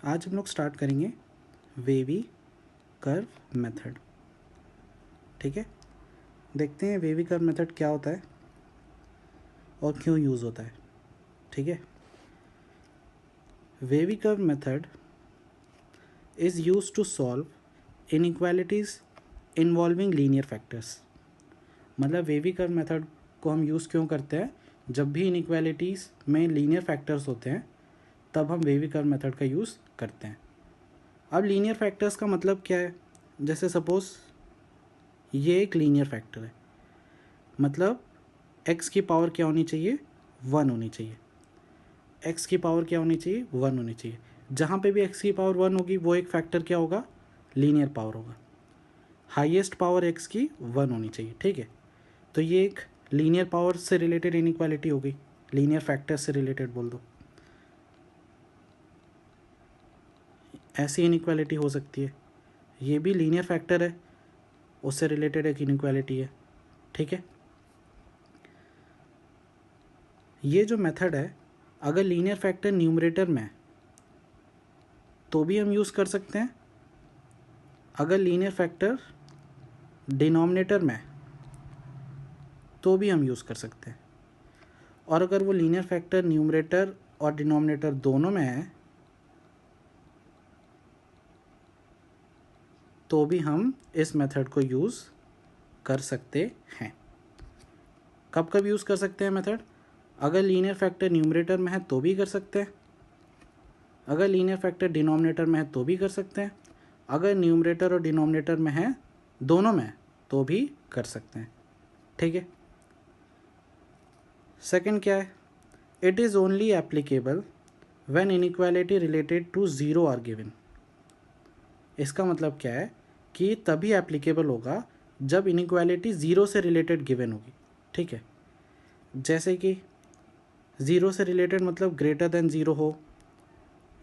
आज हम लोग स्टार्ट करेंगे वेवी कर्व मेथड। ठीक है, देखते हैं वेवी कर्व मेथड क्या होता है और क्यों यूज़ होता है। ठीक है, wavy curve method is use to solve inequalities involving linear factors. मतलब वेवी कर्व मेथड को हम यूज़ क्यों करते हैं, जब भी इनइक्वालिटीज़ में लीनियर फैक्टर्स होते हैं तब हम वेवी कर्व मेथड का यूज़ करते हैं। अब लीनियर फैक्टर्स का मतलब क्या है, जैसे सपोज़ ये एक लीनियर फैक्टर है, मतलब x की पावर क्या होनी चाहिए, 1 होनी चाहिए। x की पावर क्या होनी चाहिए, 1 होनी चाहिए। जहाँ पे भी x की पावर 1 होगी वो एक फैक्टर क्या होगा, लीनियर पावर होगा। हाईएस्ट पावर x की 1 होनी चाहिए। ठीक है, तो ये एक लीनियर पावर से रिलेटेड इनइक्वालिटी हो गई, लीनियर फैक्टर से रिलेटेड बोल दो। ऐसी इनइक्वालिटी हो सकती है, ये भी लीनियर फैक्टर है, उससे रिलेटेड एक इनइक्वालिटी है। ठीक है, ये जो मेथड है अगर लीनियर फैक्टर न्यूमरेटर में है तो भी हम यूज़ कर सकते हैं, अगर लीनियर फैक्टर डिनोमिनेटर में है तो भी हम यूज़ कर सकते हैं, और अगर वो लीनियर फैक्टर न्यूमरेटर और डिनोमिनेटर दोनों में है तो भी हम इस मेथड को यूज़ कर सकते हैं। कब कब यूज़ कर सकते हैं मेथड, अगर लीनियर फैक्टर न्यूमरेटर में है तो भी कर सकते हैं, अगर लीनियर फैक्टर डिनोमिनेटर में है तो भी कर सकते हैं, अगर न्यूमरेटर और डिनोमिनेटर में है दोनों में तो भी कर सकते हैं। ठीक है, सेकंड क्या है, it is only applicable when inequality related to zero are given. इसका मतलब क्या है कि तभी एप्लीकेबल होगा जब इनइक्वालिटी ज़ीरो से रिलेटेड गिवन होगी। ठीक है, जैसे कि ज़ीरो से रिलेटेड मतलब ग्रेटर देन ज़ीरो हो,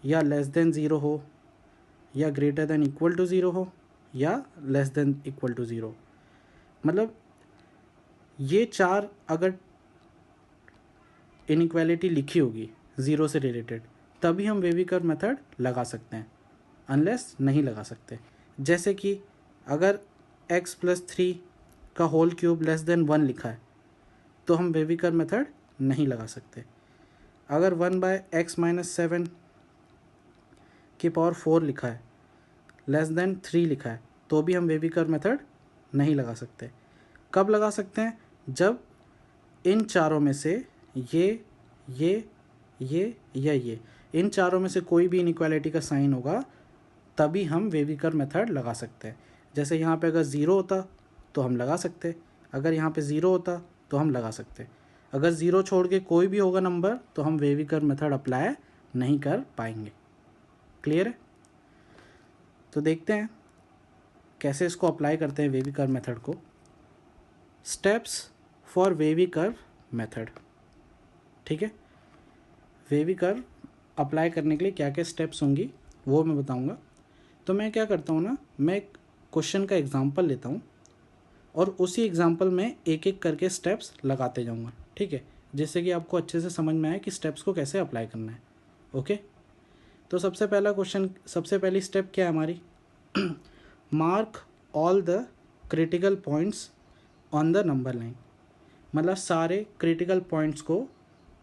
या लेस देन ज़ीरो हो, या greater than equal to zero हो, या less than equal to zero. मतलब ये चार अगर इनइक्वालिटी लिखी होगी ज़ीरो से रिलेटेड तभी हम वेवी कर्व मेथड लगा सकते हैं, अनलेस नहीं लगा सकते। जैसे कि अगर x + 3 का होल क्यूब लेस देन 1 लिखा है तो हम वेवी कर्व मेथड नहीं लगा सकते। अगर 1/x - 7 की पावर 4 लिखा है, लेस देन 3 लिखा है तो भी हम वेवी कर्व मेथड नहीं लगा सकते। कब लगा सकते हैं, जब इन चारों में से ये या ये इन चारों में से कोई भी इनइक्वालिटी का साइन होगा तभी हम वेवी कर्व मेथड लगा सकते हैं। जैसे यहाँ पे अगर ज़ीरो होता तो हम लगा सकते, अगर यहाँ पे ज़ीरो होता तो हम लगा सकते, अगर ज़ीरो छोड़ के कोई भी होगा नंबर तो हम वेवी कर्व मेथड अप्लाई नहीं कर पाएंगे। क्लियर है, तो देखते हैं कैसे इसको अप्लाई करते हैं वेवी कर्व मेथड को। Steps for wavy curve method. ठीक है, वेवी कर्व अप्लाई करने के लिए क्या क्या स्टेप्स होंगी वो मैं बताऊंगा। तो मैं क्या करता हूँ ना, मैं एक क्वेश्चन का एग्जांपल लेता हूँ और उसी एग्जांपल में एक एक करके स्टेप्स लगाते जाऊँगा। ठीक है, जिससे कि आपको अच्छे से समझ में आए कि स्टेप्स को कैसे अप्लाई करना है। ओके, तो सबसे पहली स्टेप क्या है हमारी, mark all the critical points on the number line. मतलब सारे क्रिटिकल पॉइंट्स को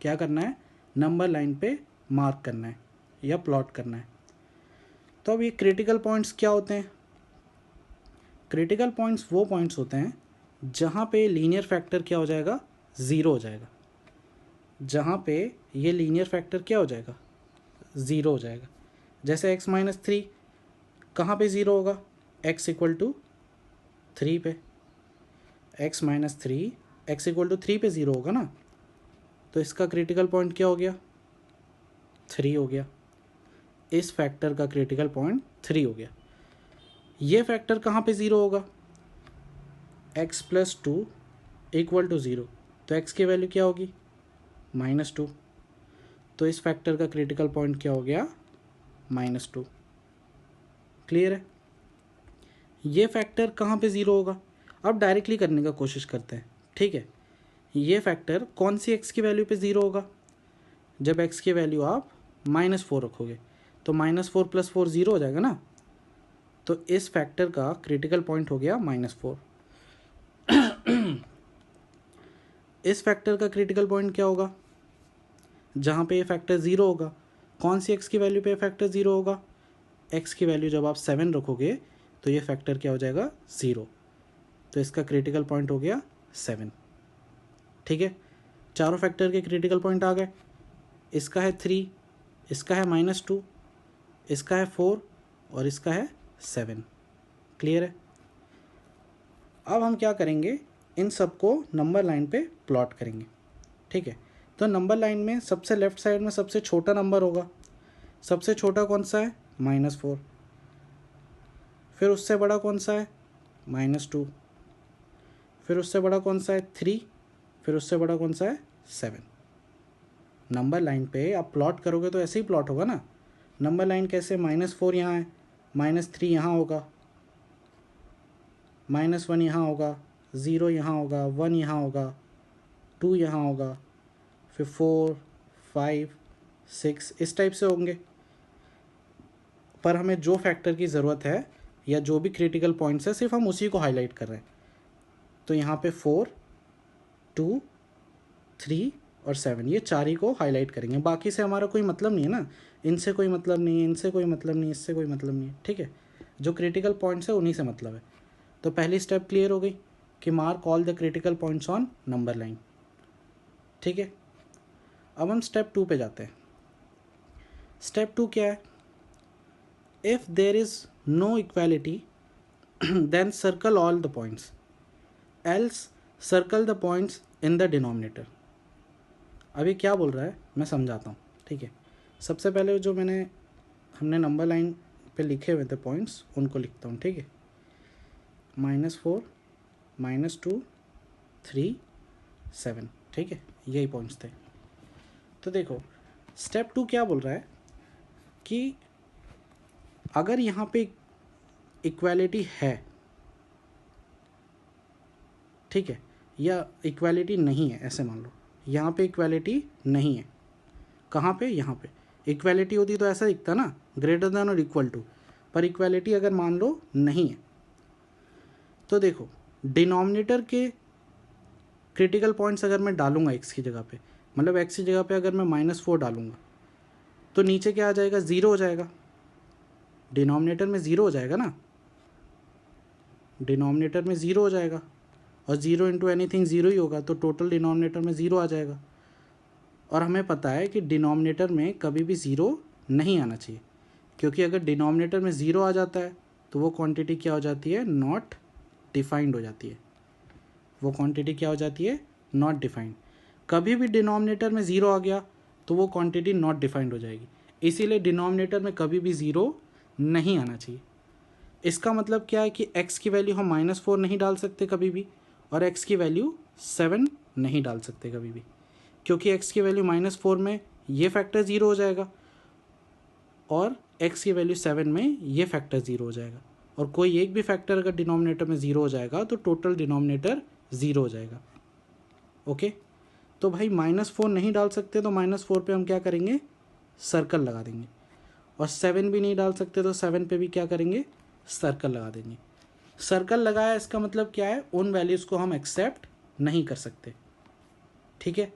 क्या करना है, नंबर लाइन पे मार्क करना है या प्लॉट करना है। तो अब ये क्रिटिकल पॉइंट्स क्या होते हैं, क्रिटिकल पॉइंट्स वो पॉइंट्स होते हैं जहाँ पे लीनियर फैक्टर क्या हो जाएगा, ज़ीरो हो जाएगा। जहाँ पे ये लीनियर फैक्टर क्या हो जाएगा, ज़ीरो हो जाएगा। जैसे x - 3 कहाँ पे ज़ीरो होगा, x = 3 पे, x - 3 x = 3 पे ज़ीरो होगा ना, तो इसका क्रिटिकल पॉइंट क्या हो गया, 3 हो गया। इस फैक्टर का क्रिटिकल पॉइंट 3 हो गया। ये फैक्टर कहाँ पे ज़ीरो होगा, x + 2 = 0, तो x की वैल्यू क्या होगी, -2, तो इस फैक्टर का क्रिटिकल पॉइंट क्या हो गया, -2। क्लियर है, ये फैक्टर कहाँ पे ज़ीरो होगा, अब डायरेक्टली करने का कोशिश करते हैं। ठीक है, ये फैक्टर कौन सी x की वैल्यू पे ज़ीरो होगा, जब x की वैल्यू आप -4 रखोगे तो -4 + 4 0 हो जाएगा ना। तो इस फैक्टर का क्रिटिकल पॉइंट हो गया -4। इस फैक्टर का क्रिटिकल पॉइंट क्या होगा? जहाँ पे ये फैक्टर 0 होगा। कौन सी x की वैल्यू पे फैक्टर 0 होगा? x की वैल्यू जब आप 7 रखोगे तो ये फैक्टर क्या हो जाएगा? 0। तो इसका क्रिटिकल पॉइंट हो गया 7। ठीक है, चारों फैक्टर के क्रिटिकल पॉइंट आ गए। इसका है 3, इसका है -2, इसका है 4 और इसका है 7। क्लियर है? अब हम क्या करेंगे, इन सबको नंबर लाइन पे प्लॉट करेंगे। ठीक है, तो नंबर लाइन में सबसे लेफ्ट साइड में सबसे छोटा नंबर होगा। सबसे छोटा कौन सा है? -4। फिर उससे बड़ा कौन सा है? -2। फिर उससे बड़ा कौन सा है? 3। फिर उससे बड़ा कौन सा है? 7। नंबर लाइन पे आप प्लॉट करोगे तो ऐसे ही प्लॉट होगा ना। नंबर लाइन कैसे? -4 यहाँ है, -3 यहाँ होगा, -1 यहाँ होगा, 0 यहाँ होगा, 1 यहाँ होगा, 2 यहाँ होगा, फिर 4, 5, 6 इस टाइप से होंगे। पर हमें जो फैक्टर की ज़रूरत है या जो भी क्रिटिकल पॉइंट्स है सिर्फ हम उसी को हाईलाइट कर रहे हैं। तो यहाँ पे 4, 2, 3 और 7 ये चार ही को हाईलाइट करेंगे। बाकी से हमारा कोई मतलब नहीं है ना, इनसे कोई मतलब नहीं है, इनसे कोई मतलब नहीं है, इससे कोई मतलब नहीं है। ठीक है, जो क्रिटिकल पॉइंट्स है उन्हीं से मतलब है। तो पहली स्टेप क्लियर हो गई कि mark all the critical points on number line. ठीक है, अब हम स्टेप 2 पे जाते हैं। स्टेप 2 क्या है? If there is no equality then circle all the points, else circle the points in the denominator. अभी क्या बोल रहा है मैं समझाता हूँ। ठीक है, सबसे पहले जो हमने नंबर लाइन पे लिखे हुए थे पॉइंट्स उनको लिखता हूँ। ठीक है, -4, -2, 3, 7। ठीक है, यही पॉइंट्स थे। तो देखो स्टेप 2 क्या बोल रहा है कि अगर यहाँ पे इक्वालिटी है, ठीक है, या इक्वालिटी नहीं है, ऐसे मान लो यहाँ पे इक्वालिटी नहीं है। कहाँ पे? यहाँ पे। इक्वालिटी होती तो ऐसा दिखता ना, ग्रेटर देन और इक्वल टू। पर इक्वालिटी अगर मान लो नहीं है तो देखो डिनोमिनेटर के क्रिटिकल पॉइंट्स अगर मैं डालूंगा x की जगह पे, मतलब x की जगह पे अगर मैं -4 डालूंगा तो नीचे क्या आ जाएगा? 0 हो जाएगा। डिनोमिनेटर में 0 हो जाएगा ना, डिनोमिनेटर में 0 हो जाएगा और 0 इंटू एनीथिंग 0 ही होगा, तो टोटल डिनोमिनेटर में 0 आ जाएगा। और हमें पता है कि डिनोमिनेटर में कभी भी 0 नहीं आना चाहिए, क्योंकि अगर डिनोमिनेटर में 0 आ जाता है तो वो क्वांटिटी क्या हो जाती है? नॉट डिफाइंड हो जाती है। वो क्वांटिटी क्या हो जाती है? Not defined. कभी भी डिनोमिनेटर में 0 आ गया तो वो क्वांटिटी नॉट डिफाइंड हो जाएगी। इसीलिए डिनोमिनेटर में कभी भी 0 नहीं आना चाहिए। इसका मतलब क्या है कि x की वैल्यू हम -4 नहीं डाल सकते कभी भी, और x की वैल्यू 7 नहीं डाल सकते कभी भी, क्योंकि x की वैल्यू -4 में ये फैक्टर 0 हो जाएगा और x की वैल्यू 7 में ये फैक्टर 0 हो जाएगा। और कोई एक भी फैक्टर अगर डिनोमिनेटर में 0 हो जाएगा तो टोटल डिनोमिनेटर 0 हो जाएगा। ओके, तो भाई -4 नहीं डाल सकते तो -4 पे हम क्या करेंगे? सर्कल लगा देंगे। और 7 भी नहीं डाल सकते तो 7 पे भी क्या करेंगे? सर्कल लगा देंगे। सर्कल लगाया इसका मतलब क्या है? उन वैल्यूज़ को हम एक्सेप्ट नहीं कर सकते। ठीक है,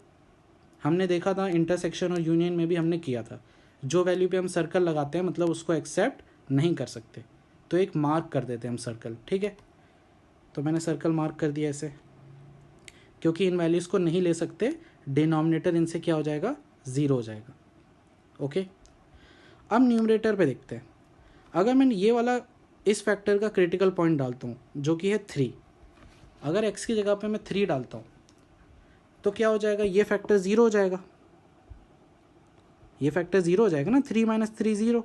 हमने देखा था इंटरसेक्शन और यूनियन में भी हमने किया था, जो वैल्यू पे हम सर्कल लगाते हैं मतलब उसको एक्सेप्ट नहीं कर सकते, तो एक मार्क कर देते हैं हम सर्कल। ठीक है, तो मैंने सर्कल मार्क कर दिया ऐसे, क्योंकि इन वैल्यूज़ को नहीं ले सकते, डिनोमिनेटर इनसे क्या हो जाएगा? 0 हो जाएगा। ओके, अब न्यूमरेटर पे देखते हैं। अगर मैं ये वाला इस फैक्टर का क्रिटिकल पॉइंट डालता हूँ जो कि है 3, अगर x की जगह पे मैं 3 डालता हूँ तो क्या हो जाएगा? ये फैक्टर 0 हो जाएगा। ये फैक्टर 0 हो जाएगा ना, 3 - 3 0।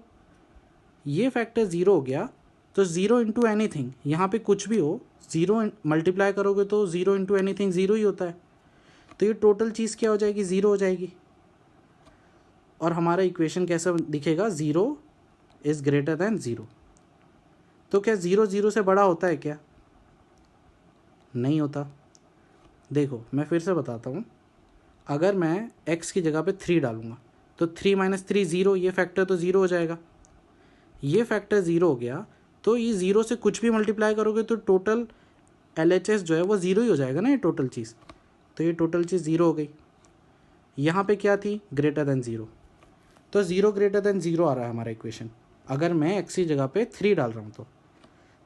ये फैक्टर 0 हो गया तो 0 इंटू एनीथिंग, यहाँ पे कुछ भी हो 0 मल्टीप्लाई करोगे तो 0 इंटू एनीथिंग 0 ही होता है। तो ये टोटल चीज़ क्या हो जाएगी? 0 हो जाएगी। और हमारा इक्वेशन कैसा दिखेगा? 0 इज़ ग्रेटर दैन 0। तो क्या 0 0 से बड़ा होता है क्या? नहीं होता। देखो मैं फिर से बताता हूँ, अगर मैं x की जगह पे 3 डालूँगा तो 3 - 3 0, ये फैक्टर तो 0 हो जाएगा। ये फैक्टर ज़ीरो हो गया तो ये ज़ीरो से कुछ भी मल्टीप्लाई करोगे तो टोटल LHS जो है वो ज़ीरो ही हो जाएगा ना, ये टोटल चीज़। तो ये टोटल चीज़ ज़ीरो हो गई। यहाँ पे क्या थी, ग्रेटर देन ज़ीरो, तो ज़ीरो ग्रेटर देन ज़ीरो आ रहा है हमारा इक्वेशन। अगर मैं एक्स की जगह पे 3 डाल रहा हूँ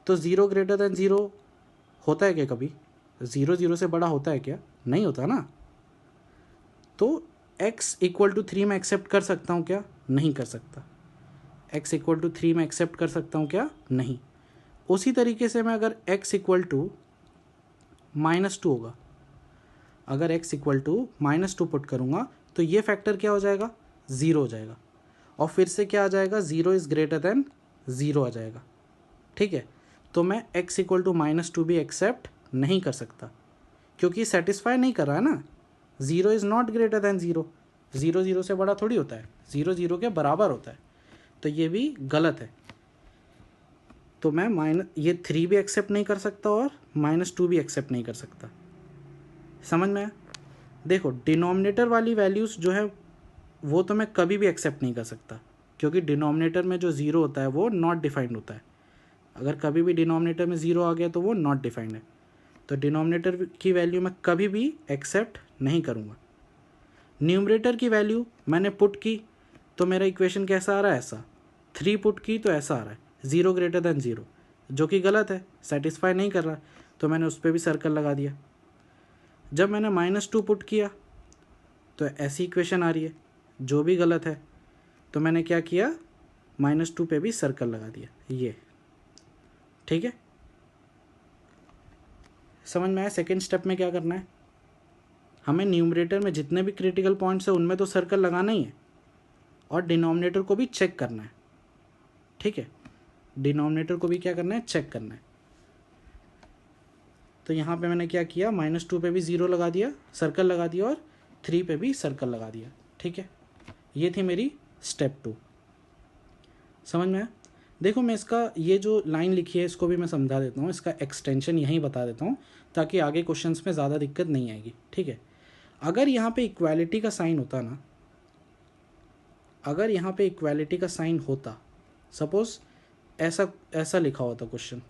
तो ज़ीरो ग्रेटर देन ज़ीरो होता है क्या कभी? ज़ीरो ज़ीरो से बड़ा होता है क्या? नहीं होता ना। तो x इक्वल टू 3 में एक्सेप्ट कर सकता हूँ क्या? नहीं कर सकता। x इक्वल टू 3 में एक्सेप्ट कर सकता हूँ क्या? नहीं। उसी तरीके से मैं अगर x इक्वल टू -2 होगा, अगर x इक्वल टू -2 पुट करूँगा तो ये फैक्टर क्या हो जाएगा, ज़ीरो हो जाएगा। और फिर से क्या आ जाएगा, zero is greater than zero आ जाएगा। ठीक है, तो मैं x इक्वल टू -2 भी एक्सेप्ट नहीं कर सकता क्योंकि सेटिस्फाई नहीं कर रहा है ना। Zero is not greater than zero, zero zero से बड़ा थोड़ी होता है, ज़ीरो ज़ीरो के बराबर होता है। तो ये भी गलत है। तो मैं ये 3 भी एक्सेप्ट नहीं कर सकता और -2 भी एक्सेप्ट नहीं कर सकता। समझ में आया? देखो डिनोमिनेटर वाली वैल्यूज़ जो है वो तो मैं कभी भी एक्सेप्ट नहीं कर सकता क्योंकि डिनोमिनेटर में जो ज़ीरो होता है वो नॉट डिफाइंड होता है। अगर कभी भी डिनोमिनेटर में ज़ीरो आ गया तो वो नॉट डिफाइंड है। तो डिनोमिनेटर की वैल्यू मैं कभी भी एक्सेप्ट नहीं करूँगा। न्यूमरेटर की वैल्यू मैंने पुट की तो मेरा इक्वेशन कैसा आ रहा है, ऐसा। 3 पुट की तो ऐसा आ रहा है, ज़ीरो ग्रेटर देन ज़ीरो, जो कि गलत है, सेटिस्फाई नहीं कर रहा, तो मैंने उस पर भी सर्कल लगा दिया। जब मैंने -2 पुट किया तो ऐसी इक्वेशन आ रही है जो भी गलत है, तो मैंने क्या किया, -2 पे भी सर्कल लगा दिया, ये। ठीक है, समझ में आया? सेकेंड स्टेप में क्या करना है, हमें न्यूमरेटर में जितने भी क्रिटिकल पॉइंट्स हैं उनमें तो सर्कल लगाना ही है और डिनोमिनेटर को भी चेक करना है। ठीक है, डिनोमिनेटर को भी क्या करना है, चेक करना है। तो यहाँ पे मैंने क्या किया, -2 पे भी ज़ीरो लगा दिया, सर्कल लगा दिया, और 3 पे भी सर्कल लगा दिया। ठीक है, ये थी मेरी स्टेप 2। समझ में आया? देखो मैं इसका ये जो लाइन लिखी है इसको भी मैं समझा देता हूँ, इसका एक्सटेंशन यहीं बता देता हूँ ताकि आगे क्वेश्चंस में ज़्यादा दिक्कत नहीं आएगी। ठीक है, अगर यहाँ पे इक्वालिटी का साइन होता ना, अगर यहाँ पे इक्वालिटी का साइन होता, सपोज ऐसा ऐसा लिखा होता क्वेश्चन,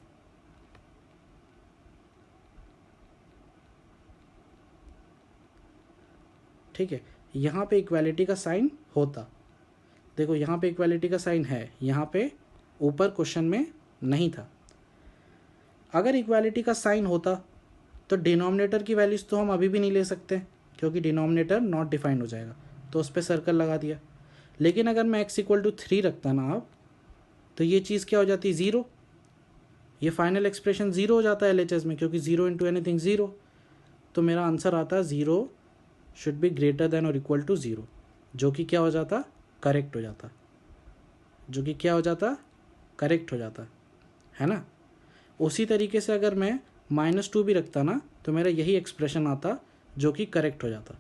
ठीक है, यहाँ पे इक्वालिटी का साइन होता, देखो यहाँ पे इक्वालिटी का साइन है, यहाँ पे ऊपर क्वेश्चन में नहीं था। अगर इक्वालिटी का साइन होता तो डिनोमिनेटर की वैल्यूज़ तो हम अभी भी नहीं ले सकते क्योंकि डिनोमिनेटर नॉट डिफाइंड हो जाएगा, तो उस पर सर्कल लगा दिया। लेकिन अगर मैं x इक्वल टू 3 रखता ना आप, तो ये चीज़ क्या हो जाती, ज़ीरो। ये फाइनल एक्सप्रेशन ज़ीरो हो जाता है LHS में, क्योंकि ज़ीरो इंटू एनीथिंग ज़ीरो। तो मेरा आंसर आता है zero should be greater than और इक्वल टू ज़ीरो, जो कि क्या हो जाता, करेक्ट हो जाता, जो कि क्या हो जाता, करेक्ट हो जाता है ना। उसी तरीके से अगर मैं -2 भी रखता ना तो मेरा यही एक्सप्रेशन आता जो कि करेक्ट हो जाता।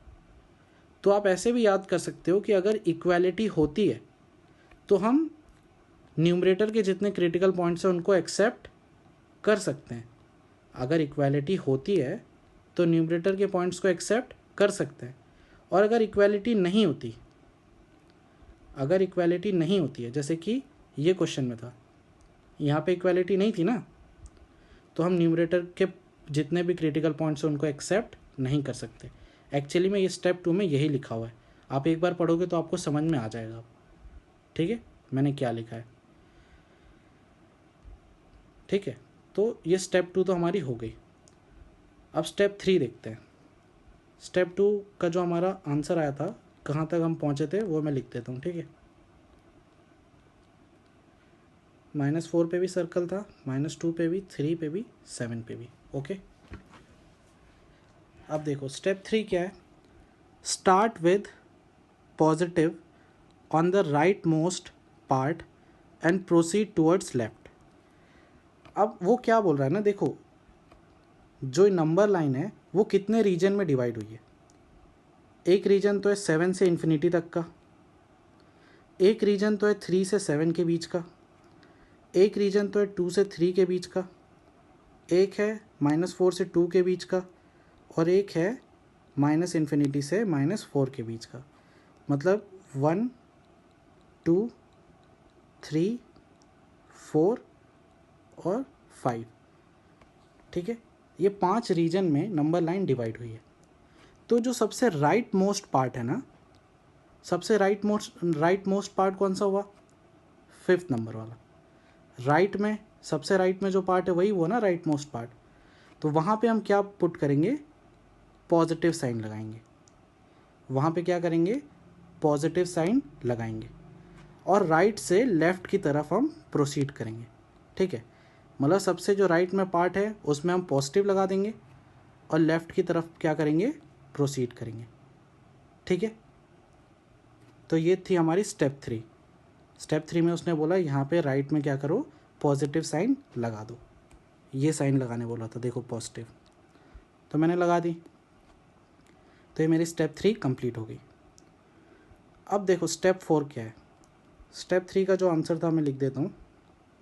तो आप ऐसे भी याद कर सकते हो कि अगर इक्वालिटी होती है तो हम न्यूमरेटर के जितने क्रिटिकल पॉइंट्स हैं उनको एक्सेप्ट कर सकते हैं। अगर इक्वालिटी होती है तो न्यूमरेटर के पॉइंट्स को एक्सेप्ट कर सकते हैं। और अगर इक्वालिटी नहीं होती, अगर इक्वालिटी नहीं होती है, जैसे कि ये क्वेश्चन में था, यहाँ पे इक्वालिटी नहीं थी ना, तो हम न्यूमरेटर के जितने भी क्रिटिकल पॉइंट्स हैं उनको एक्सेप्ट नहीं कर सकते। एक्चुअली में ये स्टेप 2 में यही लिखा हुआ है, आप एक बार पढ़ोगे तो आपको समझ में आ जाएगा। ठीक है, मैंने क्या लिखा है। ठीक है, तो ये स्टेप 2 तो हमारी हो गई। अब स्टेप 3 देखते हैं। स्टेप 2 का जो हमारा आंसर आया था, कहाँ तक हम पहुँचे थे वो मैं लिख देता हूँ। ठीक है, -4 पे भी सर्कल था, -2 पे भी, 3 पे भी, 7 पे भी। ओके, अब देखो स्टेप 3 क्या है, start with positive on the right most part and proceed towards left. अब वो क्या बोल रहा है ना, देखो जो नंबर लाइन है वो कितने रीजन में डिवाइड हुई है। एक रीजन तो है 7 से इन्फिनिटी तक का, एक रीजन तो है 3 से 7 के बीच का, एक रीजन तो है 2 से 3 के बीच का, एक है -4 से 2 के बीच का, और एक है -इन्फिनिटी से -4 के बीच का। मतलब 1 2 3 4 और 5, ठीक है। ये 5 रीजन में नंबर लाइन डिवाइड हुई है। तो जो सबसे राइट मोस्ट पार्ट है ना, सबसे राइट मोस्ट पार्ट कौन सा हुआ? 5th नंबर वाला। राइट में सबसे राइट में जो पार्ट है वही हुआ ना राइट मोस्ट पार्ट। तो वहाँ पे हम क्या पुट करेंगे? पॉजिटिव साइन लगाएंगे। वहाँ पे क्या करेंगे? पॉजिटिव साइन लगाएंगे और राइट से लेफ़्ट की तरफ हम प्रोसीड करेंगे, ठीक है। मतलब सबसे जो राइट में पार्ट है उसमें हम पॉजिटिव लगा देंगे और लेफ़्ट की तरफ क्या करेंगे? प्रोसीड करेंगे, ठीक है। तो ये थी हमारी स्टेप 3। स्टेप 3 में उसने बोला यहाँ पे राइट में क्या करो? पॉजिटिव साइन लगा दो। ये साइन लगाने बोला था, देखो पॉजिटिव, तो मैंने लगा दी। तो ये मेरी स्टेप 3 कंप्लीट हो गई। अब देखो स्टेप 4 क्या है। स्टेप 3 का जो आंसर था मैं लिख देता हूँ,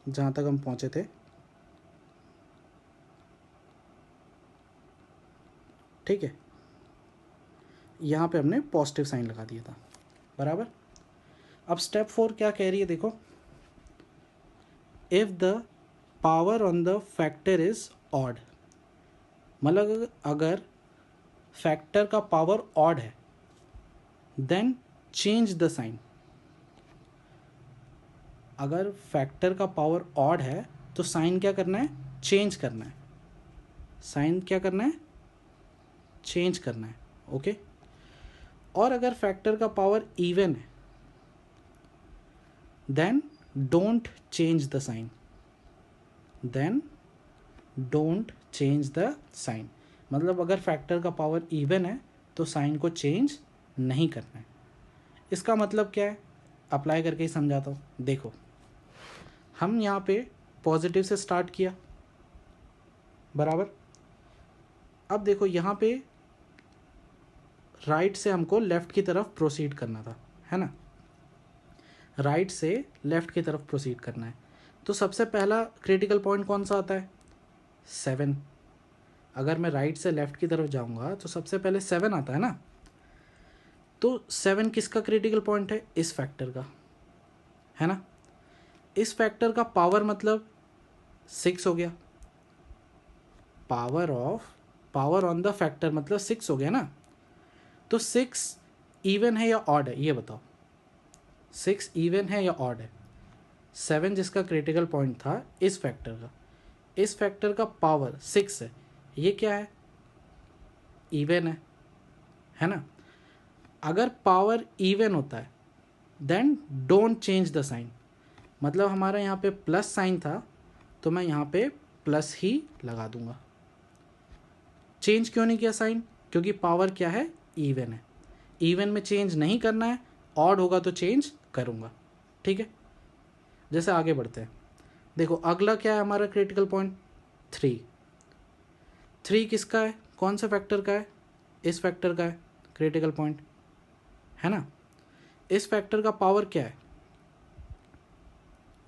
जहाँ तक हम पहुँचे थे, ठीक है। यहाँ पे हमने पॉजिटिव साइन लगा दिया था, बराबर। अब स्टेप 4 क्या कह रही है, देखो, if the power on the factor is odd, मतलब अगर फैक्टर का पावर ऑड है, देन चेंज द साइन। अगर फैक्टर का पावर ऑड है तो साइन क्या करना है? चेंज करना है। साइन क्या करना है? चेंज करना है, ओके। और अगर फैक्टर का पावर इवन है, then don't change the sign. Then don't change the sign, मतलब अगर फैक्टर का पावर इवन है तो साइन को चेंज नहीं करना है। इसका मतलब क्या है? अप्लाई करके ही समझाता हूँ। देखो, हम यहाँ पे पॉजिटिव से स्टार्ट किया, बराबर। अब देखो यहाँ पे राइट से हमको लेफ़्ट की तरफ प्रोसीड करना था, है ना। राइट से लेफ़्ट की तरफ प्रोसीड करना है। तो सबसे पहला क्रिटिकल पॉइंट कौन सा आता है? 7। अगर मैं राइट से लेफ़्ट की तरफ जाऊँगा तो सबसे पहले 7 आता है ना। तो 7 किसका क्रिटिकल पॉइंट है? इस फैक्टर का, है ना। इस फैक्टर का पावर मतलब 6 हो गया। पावर ऑन द फैक्टर मतलब 6 हो गया ना। तो 6 इवन है या ऑड है, ये बताओ। 6 इवन है या ऑड है? 7 जिसका क्रिटिकल पॉइंट था इस फैक्टर का, इस फैक्टर का पावर 6 है, ये क्या है? इवन है ना। अगर पावर इवन होता है then don't change the sign, मतलब हमारा यहाँ पे प्लस साइन था तो मैं यहाँ पे प्लस ही लगा दूंगा। चेंज क्यों नहीं किया साइन? क्योंकि पावर क्या है? इवन है। इवन में चेंज नहीं करना है, ऑड होगा तो चेंज करूँगा, ठीक है। जैसे आगे बढ़ते हैं, देखो अगला क्या है हमारा क्रिटिकल पॉइंट? 3। 3 किसका है? कौन सा फैक्टर का है? इस फैक्टर का है क्रिटिकल पॉइंट, है ना। इस फैक्टर का पावर क्या है?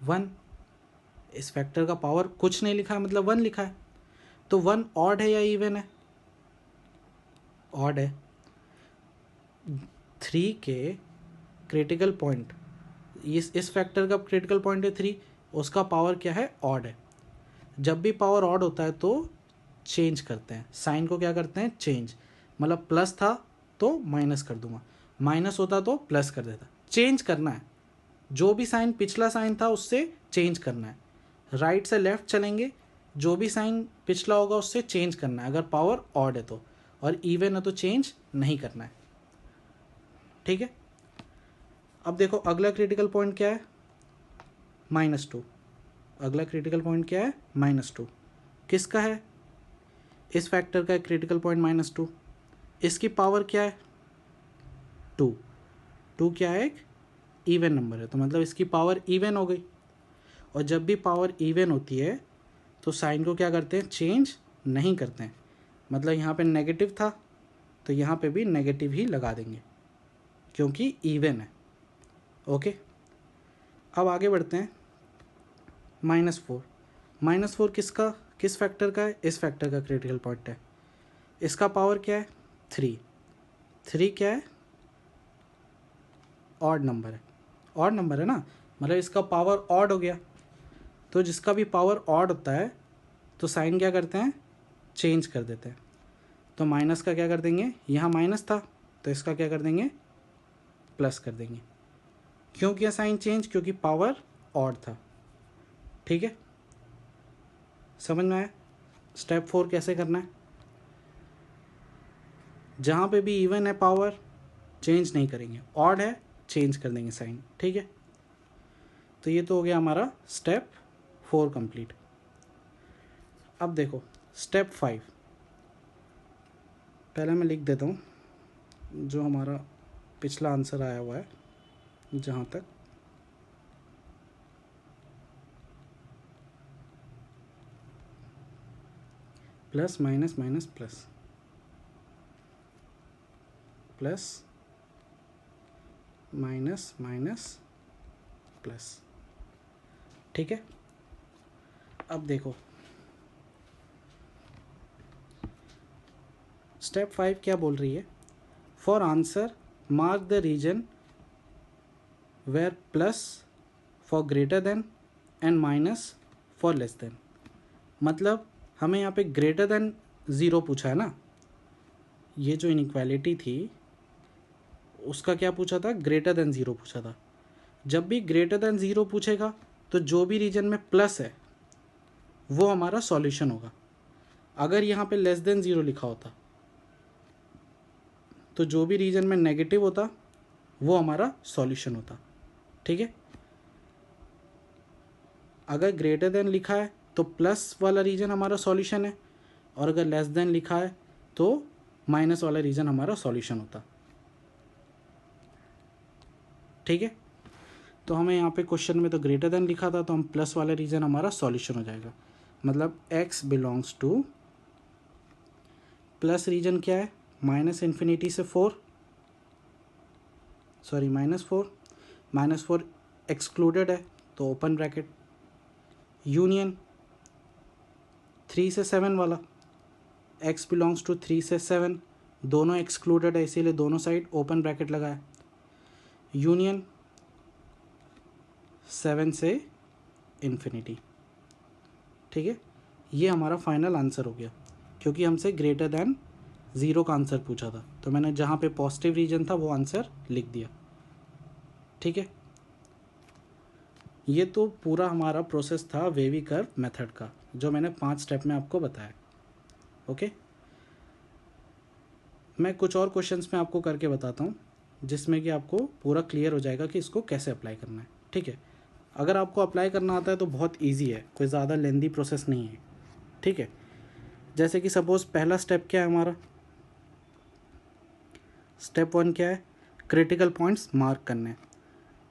1। इस फैक्टर का पावर कुछ नहीं लिखा है, मतलब 1 लिखा है। तो 1 ऑड है या इवन है? ऑड है। 3 के क्रिटिकल पॉइंट, इस फैक्टर का क्रिटिकल पॉइंट है 3, उसका पावर क्या है? ऑड है। जब भी पावर ऑड होता है तो चेंज करते हैं, साइन को क्या करते हैं? चेंज, मतलब प्लस था तो माइनस कर दूंगा, माइनस होता तो प्लस कर देता। चेंज करना है, जो भी साइन पिछला साइन था उससे चेंज करना है। राइट से लेफ्ट चलेंगे, जो भी साइन पिछला होगा उससे चेंज करना है, अगर पावर ऑड है तो, और इवन है तो चेंज नहीं करना है, ठीक है। अब देखो अगला क्रिटिकल पॉइंट क्या है? -2। अगला क्रिटिकल पॉइंट क्या है? -2। किसका है? इस फैक्टर का क्रिटिकल पॉइंट -2। इसकी पावर क्या है? 2। 2 क्या है? एक इवन नंबर है, तो मतलब इसकी पावर इवन हो गई। और जब भी पावर इवन होती है तो साइन को क्या करते हैं? चेंज नहीं करते हैं। मतलब यहाँ पे नेगेटिव था तो यहाँ पे भी नेगेटिव ही लगा देंगे क्योंकि इवन है, ओके। अब आगे बढ़ते हैं। -4। -4 किस फैक्टर का है? इस फैक्टर का क्रिटिकल पॉइंट है। इसका पावर क्या है? 3। 3 क्या है? ऑड नंबर है। ऑड नंबर है ना, मतलब इसका पावर ऑड हो गया। तो जिसका भी पावर ऑड होता है तो साइन क्या करते हैं, चेंज कर देते हैं। तो माइनस का क्या कर देंगे, यहाँ माइनस था तो इसका क्या कर देंगे, प्लस कर देंगे। क्यों किया साइन चेंज, क्योंकि पावर ऑड था। ठीक है, समझ में आया। स्टेप 4 कैसे करना है, जहाँ पे भी इवन है पावर चेंज नहीं करेंगे, ऑड है चेंज कर देंगे साइन। ठीक है, तो ये तो हो गया हमारा स्टेप 4 कंप्लीट। अब देखो स्टेप 5, पहले मैं लिख देता हूँ जो हमारा पिछला आंसर आया हुआ है, जहाँ तक plus minus minus plus, plus minus minus plus. ठीक है, अब देखो स्टेप 5 क्या बोल रही है, for answer mark the region where plus for greater than and minus for less than. मतलब हमें यहाँ पे ग्रेटर देन 0 पूछा है ना, ये जो इनइक्वालिटी थी उसका क्या पूछा था, ग्रेटर देन 0 पूछा था। जब भी ग्रेटर देन 0 पूछेगा तो जो भी रीजन में प्लस है वो हमारा सॉल्यूशन होगा। अगर यहाँ पे लेस देन 0 लिखा होता तो जो भी रीजन में नेगेटिव होता वो हमारा सॉल्यूशन होता। ठीक है, अगर ग्रेटर देन लिखा है तो प्लस वाला रीजन हमारा सॉल्यूशन है, और अगर लेस देन लिखा है तो माइनस वाला रीजन हमारा सॉल्यूशन होता। ठीक है, तो हमें यहाँ पे क्वेश्चन में तो ग्रेटर देन लिखा था, तो हम प्लस वाला रीजन हमारा सॉल्यूशन हो जाएगा। मतलब x belongs to plus region क्या है, माइनस इन्फिनिटी से 4, सॉरी -4 एक्सक्लूडेड है तो ओपन ब्रैकेट, यूनियन 3 से 7 वाला, x बिलोंग्स टू 3 से 7, दोनों एक्सक्लूडेड है इसीलिए दोनों साइड ओपन ब्रैकेट लगाया, यूनियन 7 से इन्फिनिटी। ठीक है, ये हमारा फाइनल आंसर हो गया, क्योंकि हमसे ग्रेटर देन 0 का आंसर पूछा था तो मैंने जहाँ पे पॉजिटिव रीजन था वो आंसर लिख दिया। ठीक है, ये तो पूरा हमारा प्रोसेस था वेवी कर्व मेथड का, जो मैंने 5 स्टेप में आपको बताया। ओके, मैं कुछ और क्वेश्चंस में आपको करके बताता हूँ जिसमें कि आपको पूरा क्लियर हो जाएगा कि इसको कैसे अप्लाई करना है। ठीक है, अगर आपको अप्लाई करना आता है तो बहुत ईजी है, कोई ज़्यादा लेंदी प्रोसेस नहीं है। ठीक है, जैसे कि सपोज़ पहला स्टेप क्या है हमारा, स्टेप 1 क्या है, क्रिटिकल पॉइंट्स मार्क करने हैं।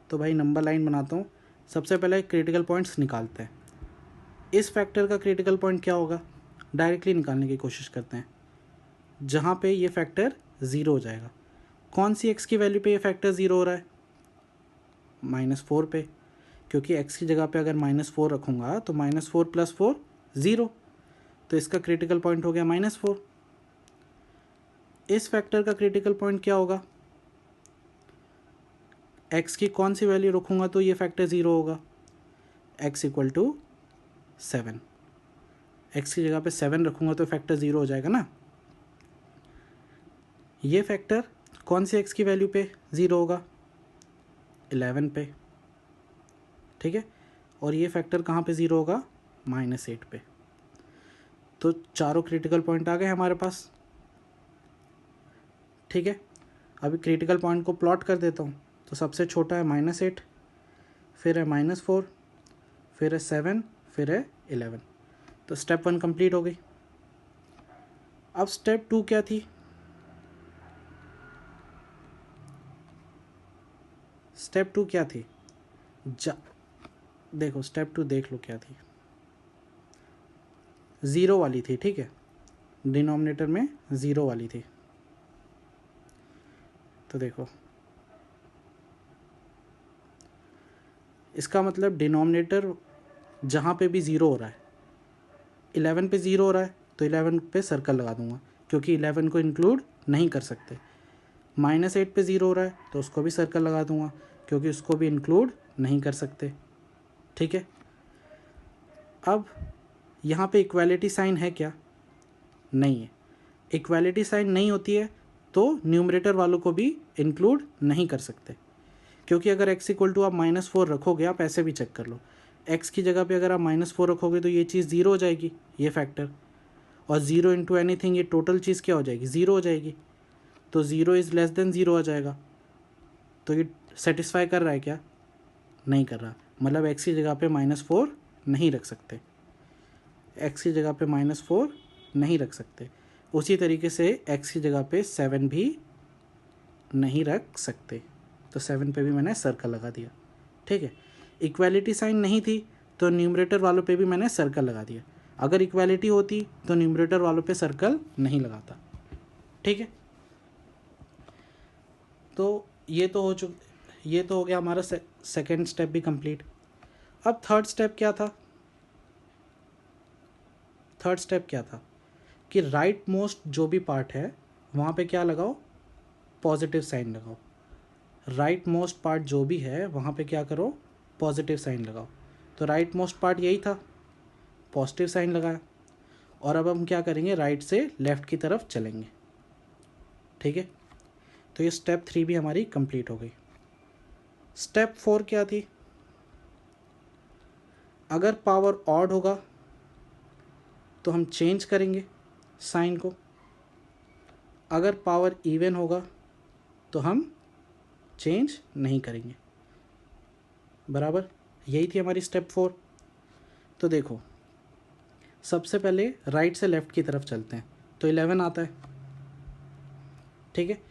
तो भाई नंबर लाइन बनाता हूँ, सबसे पहले क्रिटिकल पॉइंट्स निकालते हैं। इस फैक्टर का क्रिटिकल पॉइंट क्या होगा, डायरेक्टली निकालने की कोशिश करते हैं, जहाँ पे ये फैक्टर 0 हो जाएगा। कौन सी x की वैल्यू पे ये फैक्टर 0 हो रहा है, -4 पे, क्योंकि x की जगह पे अगर -4 रखूँगा तो -4 + 4 0, तो इसका क्रिटिकल पॉइंट हो गया -4। इस फैक्टर का क्रिटिकल पॉइंट क्या होगा, x की कौन सी वैल्यू रखूँगा तो ये फैक्टर 0 होगा, x = 7, x की जगह पे 7 रखूँगा तो फैक्टर 0 हो जाएगा ना। ये फैक्टर कौन सी x की वैल्यू पे 0 होगा, 11 पे। ठीक है, और ये फैक्टर कहाँ पे 0 होगा, -8 पे। तो चारों क्रिटिकल पॉइंट आ गए हमारे पास। ठीक है, अभी क्रिटिकल पॉइंट को प्लॉट कर देता हूँ। तो सबसे छोटा है -8, फिर है -4, फिर है 7, फिर है 11। तो स्टेप 1 कंप्लीट हो गई। अब स्टेप 2 क्या थी, स्टेप 2 क्या थी, देखो स्टेप 2 देख लो क्या थी, 0 वाली थी। ठीक है, डिनोमिनेटर में 0 वाली थी। तो देखो इसका मतलब डिनोमिनेटर जहाँ पे भी 0 हो रहा है, 11 पे 0 हो रहा है तो 11 पे सर्कल लगा दूंगा, क्योंकि 11 को इंक्लूड नहीं कर सकते। -8 पे 0 हो रहा है तो उसको भी सर्कल लगा दूंगा, क्योंकि उसको भी इंक्लूड नहीं कर सकते। ठीक है, अब यहाँ पे इक्वालिटी साइन है क्या? नहीं है। इक्वालिटी साइन नहीं होती है तो न्यूमरेटर वालों को भी इंक्लूड नहीं कर सकते, क्योंकि अगर x इक्वल टू आप -4 रखोगे, आप ऐसे भी चेक कर लो, x की जगह पे अगर आप -4 रखोगे तो ये चीज़ ज़ीरो हो जाएगी, ये फैक्टर, और ज़ीरो इंटू एनीथिंग, ये टोटल चीज़ क्या हो जाएगी? ज़ीरो हो जाएगी। तो zero is less than zero आ जाएगा। तो ये सेटिस्फाई कर रहा है क्या? नहीं कर रहा। मतलब x की जगह पे -4 नहीं रख सकते, x की जगह पे -4 नहीं रख सकते। उसी तरीके से x की जगह पे 7 भी नहीं रख सकते। तो 7 पे भी मैंने सर्कल लगा दिया। ठीक है, इक्वालिटी साइन नहीं थी तो न्यूमरेटर वालों पे भी मैंने सर्कल लगा दिया। अगर इक्वालिटी होती तो न्यूमरेटर वालों पे सर्कल नहीं लगाता। ठीक है, तो ये तो हो गया हमारा सेकेंड स्टेप भी कंप्लीट। अब थर्ड स्टेप क्या था? थर्ड स्टेप क्या था कि राइट मोस्ट जो भी पार्ट है वहाँ पे क्या लगाओ? पॉजिटिव साइन लगाओ। राइट मोस्ट पार्ट जो भी है वहाँ पे क्या करो? पॉजिटिव साइन लगाओ। तो राइट मोस्ट पार्ट यही था, पॉजिटिव साइन लगाया। और अब हम क्या करेंगे? राइट से लेफ़्ट की तरफ चलेंगे। ठीक है, तो ये स्टेप 3 भी हमारी कंप्लीट हो गई। स्टेप 4 क्या थी? अगर पावर ऑड होगा तो हम चेंज करेंगे साइन को, अगर पावर इवन होगा तो हम चेंज नहीं करेंगे। बराबर, यही थी हमारी स्टेप 4। तो देखो, सबसे पहले राइट से लेफ़्ट की तरफ चलते हैं, तो 11 आता है। ठीक है,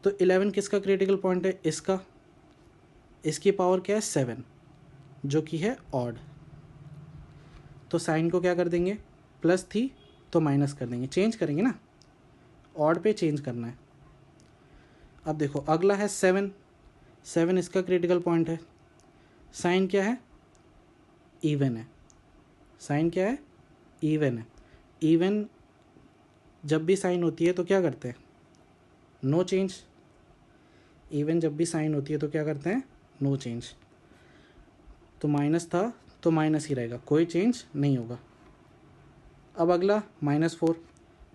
तो 11 किसका क्रिटिकल पॉइंट है? इसका। इसकी पावर क्या है? 7, जो कि है ऑड। तो साइन को क्या कर देंगे? प्लस थी तो माइनस कर देंगे, चेंज करेंगे ना, ऑड पे चेंज करना है। अब देखो, अगला है 7। 7 इसका क्रिटिकल पॉइंट है। साइन क्या है? इवन है। साइन क्या है? इवन है। इवन जब भी साइन होती है तो क्या करते हैं? No change. इवन जब भी साइन होती है तो क्या करते हैं? No change. तो माइनस था तो माइनस ही रहेगा, कोई चेंज नहीं होगा। अब अगला -4।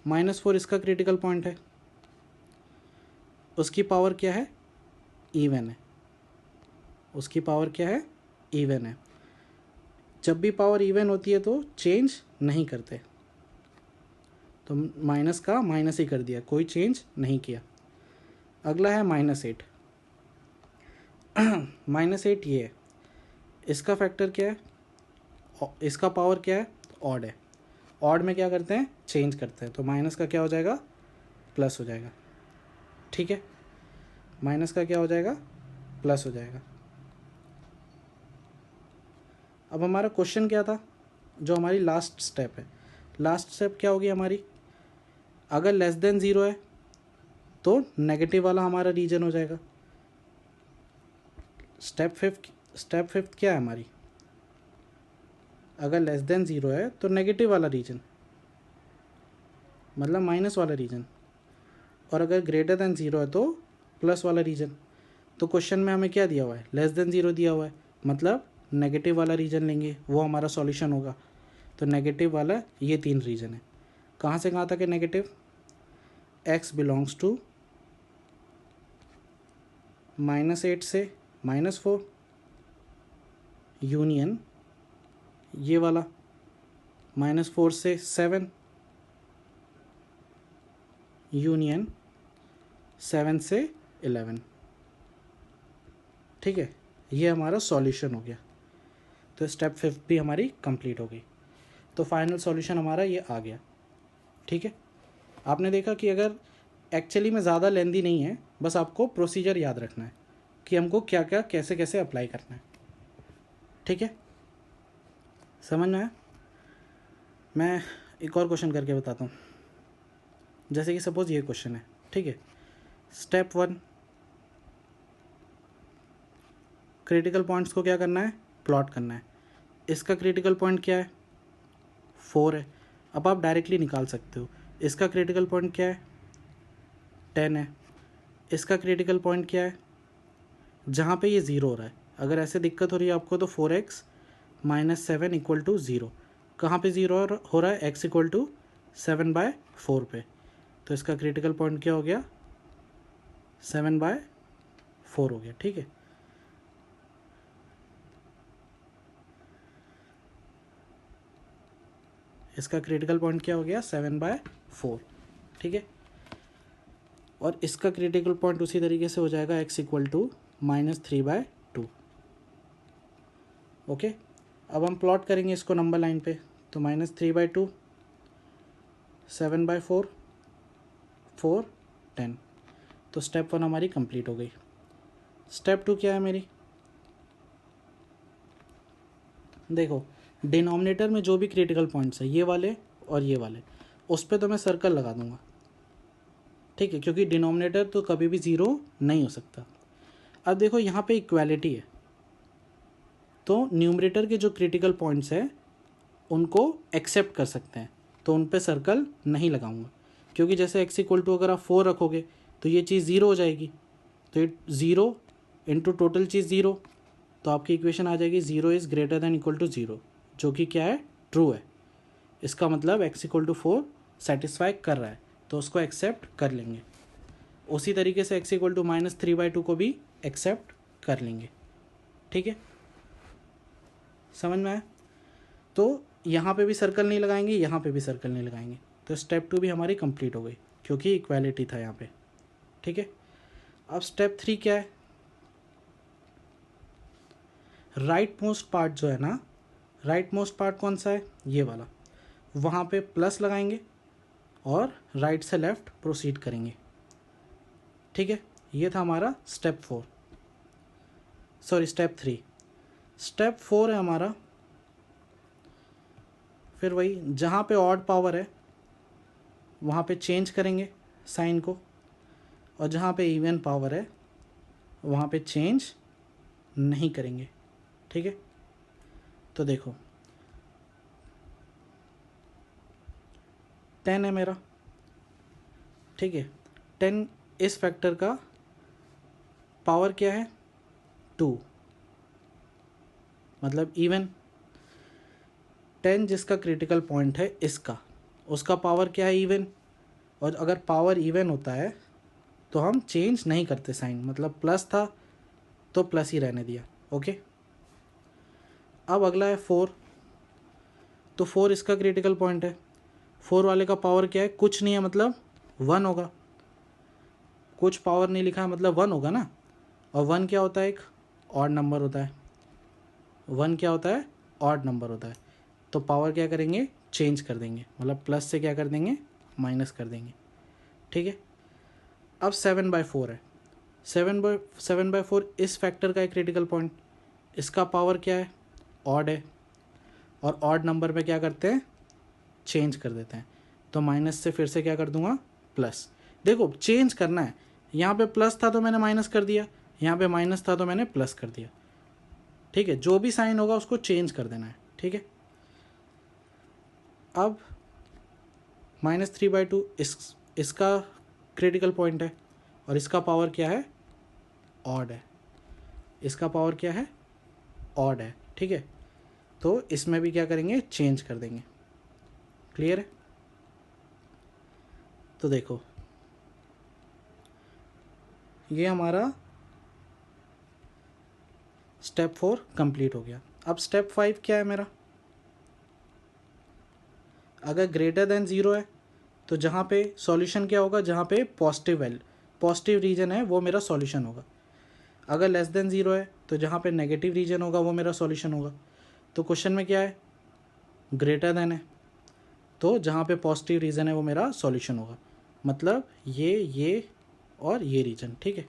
-4 इसका क्रिटिकल पॉइंट है। उसकी पावर क्या है? इवन है। उसकी पावर क्या है? इवन है। जब भी पावर इवन होती है तो चेंज नहीं करते, तो माइनस का माइनस ही कर दिया, कोई चेंज नहीं किया। अगला है -8। -8 ये है, इसका फैक्टर क्या है? इसका पावर क्या है? ऑड है। ऑड में क्या करते हैं? चेंज करते हैं। तो माइनस का क्या हो जाएगा? प्लस हो जाएगा। ठीक है, माइनस का क्या हो जाएगा? प्लस हो जाएगा। अब हमारा क्वेश्चन क्या था? जो हमारी लास्ट स्टेप है, लास्ट स्टेप क्या होगी हमारी? अगर लेस देन 0 है तो नेगेटिव वाला हमारा रीजन हो जाएगा। स्टेप फिफ्थ क्या है हमारी? अगर लेस देन 0 है तो नेगेटिव वाला रीजन, मतलब माइनस वाला रीजन, और अगर ग्रेटर देन 0 है तो प्लस वाला रीजन। तो क्वेश्चन में हमें क्या दिया हुआ है? लेस देन 0 दिया हुआ है, मतलब नेगेटिव वाला रीजन लेंगे, वो हमारा सॉल्यूशन होगा। तो नेगेटिव वाला ये 3 रीजन है। कहाँ से कहाँ तक है नेगेटिव? x बिलोंग्स टू -8 से -4 यूनियन ये वाला -4 से 7 यूनियन 7 से 11। ठीक है, ये हमारा सॉल्यूशन हो गया। तो स्टेप 5 भी हमारी कंप्लीट हो गई। तो फाइनल सॉल्यूशन हमारा ये आ गया। ठीक है, आपने देखा कि अगर एक्चुअली में ज़्यादा लेंदी नहीं है, बस आपको प्रोसीजर याद रखना है कि हमको क्या क्या कैसे कैसे अप्लाई करना है। ठीक है, समझ में आया? मैं एक और क्वेश्चन करके बताता हूँ। जैसे कि सपोज़ ये क्वेश्चन है। ठीक है, स्टेप 1, क्रिटिकल पॉइंट्स को क्या करना है? प्लॉट करना है। इसका क्रिटिकल पॉइंट क्या है? 4 है। अब आप डायरेक्टली निकाल सकते हो। इसका क्रिटिकल पॉइंट क्या है? 10 है। इसका क्रिटिकल पॉइंट क्या है? जहाँ पे ये 0 हो रहा है। अगर ऐसे दिक्कत हो रही है आपको तो 4x - 7 = 0। कहाँ पे ज़ीरो हो रहा है, एक्स इक्वल टू 7/4 पे। तो इसका क्रिटिकल पॉइंट क्या हो गया, 7/4 हो गया। ठीक है, इसका क्रिटिकल पॉइंट क्या हो गया, 7/4। ठीक है, और इसका क्रिटिकल पॉइंट उसी तरीके से हो जाएगा एक्स इक्वल टू -3/2। ओके, अब हम प्लॉट करेंगे इसको नंबर लाइन पे। तो -3/2, 7/4, 4, 10। तो स्टेप 1 हमारी कंप्लीट हो गई। स्टेप 2 क्या है मेरी, देखो डिनोमिनेटर में जो भी क्रिटिकल पॉइंट्स है, ये वाले और ये वाले, उस पर तो मैं सर्कल लगा दूंगा। ठीक है, क्योंकि डिनोमिनेटर तो कभी भी ज़ीरो नहीं हो सकता। अब देखो यहाँ पे इक्वालिटी है, तो न्यूमरेटर के जो क्रिटिकल पॉइंट्स हैं उनको एक्सेप्ट कर सकते हैं, तो उन पे सर्कल नहीं लगाऊंगा। क्योंकि जैसे एक्स इक्वल टू अगर आप 4 रखोगे तो ये चीज़ ज़ीरो हो जाएगी, तो ये ज़ीरो इंटू टोटल चीज़ ज़ीरो, तो आपकी इक्वेशन आ जाएगी 0 is greater than equal to 0, जो कि क्या है, ट्रू है। इसका मतलब एक्स इक्वल टू 4 सेटिस्फाई कर रहा है, तो उसको एक्सेप्ट कर लेंगे। उसी तरीके से एक्स इक्वल टू -3/2 को भी एक्सेप्ट कर लेंगे। ठीक है, समझ में आया। तो यहाँ पे भी सर्कल नहीं लगाएंगे, यहाँ पे भी सर्कल नहीं लगाएंगे। तो स्टेप 2 भी हमारी कंप्लीट हो गई, क्योंकि इक्वालिटी था यहाँ पे। ठीक है, अब स्टेप 3 क्या है, राइट मोस्ट पार्ट जो है ना, राइट मोस्ट पार्ट कौन सा है, ये वाला, वहाँ पे प्लस लगाएंगे और राइट से लेफ्ट प्रोसीड करेंगे। ठीक है, ये था हमारा स्टेप 4, सॉरी स्टेप 3। स्टेप 4 है हमारा, फिर वही जहाँ पे ऑड पावर है वहाँ पे चेंज करेंगे साइन को, और जहाँ पे इवन पावर है वहाँ पे चेंज नहीं करेंगे। ठीक है, तो देखो 10 है मेरा। ठीक है, 10 इस फैक्टर का पावर क्या है, 2, मतलब इवन। 10 जिसका क्रिटिकल पॉइंट है इसका, उसका पावर क्या है, इवन। और अगर पावर इवन होता है तो हम चेंज नहीं करते साइन, मतलब प्लस था तो प्लस ही रहने दिया। ओके, अब अगला है 4। तो 4 इसका क्रिटिकल पॉइंट है, 4 वाले का पावर क्या है, कुछ नहीं है, मतलब 1 होगा। कुछ पावर नहीं लिखा है मतलब 1 होगा ना, और 1 क्या होता है, एक ऑड नंबर होता है। 1 क्या होता है, ऑड नंबर होता है। तो पावर क्या करेंगे, चेंज कर देंगे, मतलब प्लस से क्या कर देंगे, माइनस कर देंगे। ठीक है, अब 7/4 है। 7/4 इस फैक्टर का एक क्रिटिकल पॉइंट, इसका पावर क्या है, ऑड है, और ऑड नंबर पे क्या करते हैं, चेंज कर देते हैं। तो माइनस से फिर से क्या कर दूंगा, प्लस। देखो चेंज करना है, यहाँ पे प्लस था तो मैंने माइनस कर दिया, यहाँ पे माइनस था तो मैंने प्लस कर दिया। ठीक है, जो भी साइन होगा उसको चेंज कर देना है। ठीक है, अब -3/2 इसका क्रिटिकल पॉइंट है, और इसका पावर क्या है, ऑड है। इसका पावर क्या है, ऑड है। ठीक है, तो इसमें भी क्या करेंगे, चेंज कर देंगे। क्लियर है, तो देखो ये हमारा स्टेप 4 कंप्लीट हो गया। अब स्टेप 5 क्या है मेरा, अगर ग्रेटर देन 0 है तो जहाँ पे सॉल्यूशन क्या होगा, जहाँ पे पॉजिटिव रीजन है वो मेरा सॉल्यूशन होगा। अगर लेस देन 0 है तो जहाँ पे नेगेटिव रीजन होगा वो मेरा सॉल्यूशन होगा। तो क्वेश्चन में क्या है, ग्रेटर देन है, तो जहाँ पे पॉजिटिव रीजन है वो मेरा सॉल्यूशन होगा, मतलब ये और ये रीजन। ठीक है,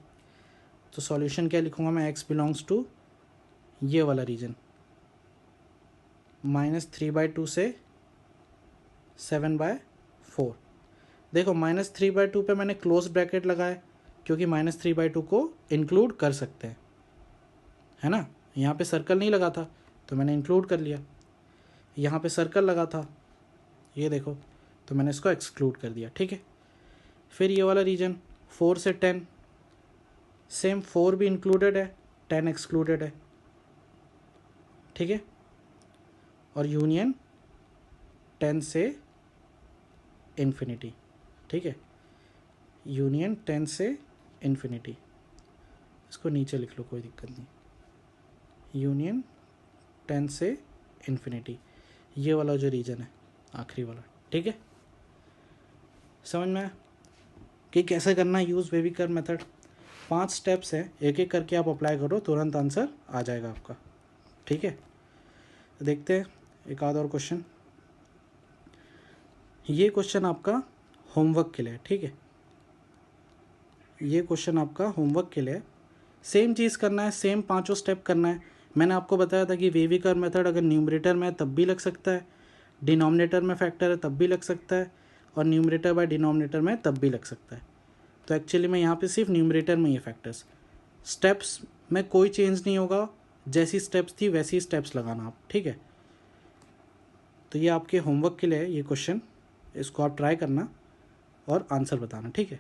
तो सॉल्यूशन क्या लिखूँगा मैं, x बिलोंग्स टू ये वाला रीजन, -3/2 से 7/4। देखो -3/2 पे मैंने क्लोज ब्रैकेट लगाया, क्योंकि -3/2 को इंक्लूड कर सकते हैं, है ना। यहाँ पे सर्कल नहीं लगा था तो मैंने इंक्लूड कर लिया, यहाँ पे सर्कल लगा था, ये देखो, तो मैंने इसको एक्सक्लूड कर दिया। ठीक है, फिर ये वाला रीजन 4 से 10, सेम 4 भी इंक्लूडेड है, 10 एक्सक्लूडेड है। ठीक है, और यूनियन 10 से इन्फिनिटी, ठीक है, यूनियन 10 से इन्फिनिटी, इसको नीचे लिख लो कोई दिक्कत नहीं, यूनियन 10 से इन्फिनिटी, ये वाला जो रीजन है आखिरी वाला, ठीक है। समझ में आया कि कैसे करना है use wavy curve method. 5 steps हैं, एक एक करके आप अप्लाई करो, तुरंत आंसर आ जाएगा आपका, ठीक है। देखते हैं एक आध और क्वेश्चन। ये क्वेश्चन आपका होमवर्क के लिए, ठीक है, ये क्वेश्चन आपका होमवर्क के लिए। सेम चीज़ करना है, सेम 5 स्टेप करना है। मैंने आपको बताया था कि वेवी कर्व मेथड अगर न्यूमरेटर में है तब भी लग सकता है, डिनोमिनेटर में फैक्टर है तब भी लग सकता है, और न्यूमरेटर बाय डिनोमिनेटर में तब भी लग सकता है। तो एक्चुअली में यहाँ पे सिर्फ न्यूमरेटर में ही फैक्टर्स, स्टेप्स में कोई चेंज नहीं होगा, जैसी स्टेप्स थी वैसी स्टेप्स लगाना आप, ठीक है। तो ये आपके होमवर्क के लिए है ये क्वेश्चन, इसको आप ट्राई करना और आंसर बताना, ठीक है।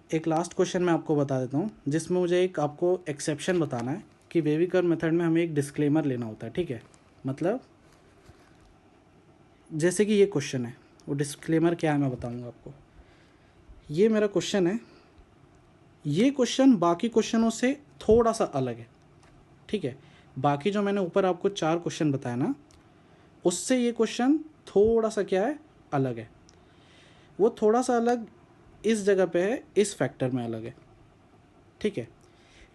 एक लास्ट क्वेश्चन मैं आपको बता देता हूँ, जिसमें मुझे एक आपको एक्सेप्शन बताना है कि वेवी कर्व मेथड में हमें एक डिस्क्लेमर लेना होता है, ठीक है। मतलब जैसे कि ये क्वेश्चन है, वो डिस्क्लेमर क्या है मैं बताऊँगा आपको। ये मेरा क्वेश्चन है, ये क्वेश्चन बाकी क्वेश्चनों से थोड़ा सा अलग है, ठीक है। बाकी जो मैंने ऊपर आपको 4 क्वेश्चन बताया ना, उससे ये क्वेश्चन थोड़ा सा क्या है, अलग है। वो थोड़ा सा अलग इस जगह पे है, इस फैक्टर में अलग है, ठीक है।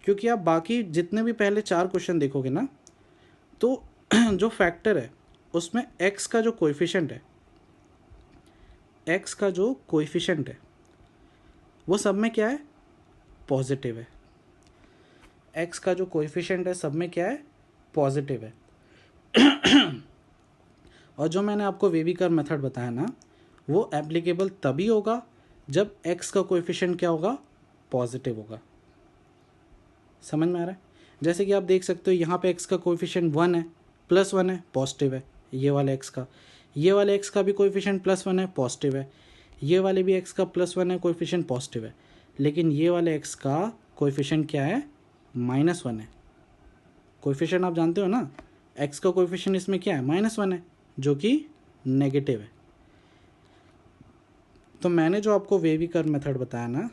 क्योंकि आप बाकी जितने भी पहले 4 क्वेश्चन देखोगे ना, तो जो फैक्टर है उसमें x का जो कोएफिशिएंट है, x का जो कोएफिशिएंट है वो सब में क्या है, पॉजिटिव है। x का जो कोएफिशिएंट है सब में क्या है, पॉजिटिव है। और जो मैंने आपको वेवी कर्व मेथड बताया ना, वो एप्लीकेबल तभी होगा जब x का कोएफिशिएंट क्या होगा, पॉजिटिव होगा। समझ में आ रहा है। जैसे कि आप देख सकते हो यहाँ पे x का कोएफिशिएंट 1 है, +1 है, पॉजिटिव है। ये वाले x का, ये वाले x का भी कोएफिशिएंट +1 है, पॉजिटिव है। ये वाले भी x का +1 है, कोएफिशिएंट पॉजिटिव है। लेकिन ये वाले x का कोएफिशिएंट क्या है, -1 है। कोएफिशिएंट आप जानते हो ना, x का कोएफिशिएंट इसमें क्या है, -1 है, जो कि नेगेटिव है। तो मैंने जो आपको वेवी कर्व मेथड बताया ना,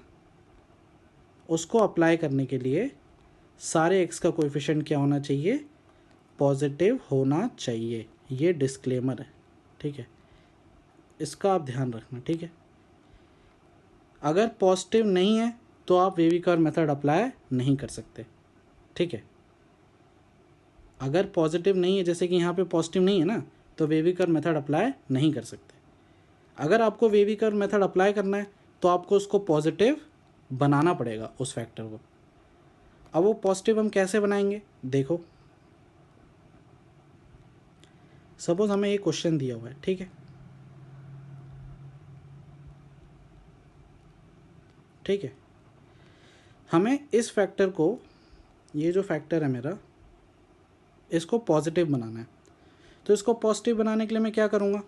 उसको अप्लाई करने के लिए सारे x का कोएफिशिएंट क्या होना चाहिए, पॉजिटिव होना चाहिए। ये डिस्क्लेमर है, ठीक है, इसका आप ध्यान रखना, ठीक है। अगर पॉजिटिव नहीं है तो आप वेवी कर्व मेथड अप्लाई नहीं कर सकते, ठीक है। अगर पॉजिटिव नहीं है, जैसे कि यहाँ पे पॉजिटिव नहीं है ना, तो वेवी कर्व मेथड अप्लाई नहीं कर सकते। अगर आपको वेवी कर्व मेथड अप्लाई करना है तो आपको उसको पॉजिटिव बनाना पड़ेगा, उस फैक्टर को। अब वो पॉजिटिव हम कैसे बनाएंगे, देखो। सपोज हमें एक क्वेश्चन दिया हुआ है, ठीक है, ठीक है। हमें इस फैक्टर को, ये जो फैक्टर है मेरा, इसको पॉजिटिव बनाना है। तो इसको पॉजिटिव बनाने के लिए मैं क्या करूँगा,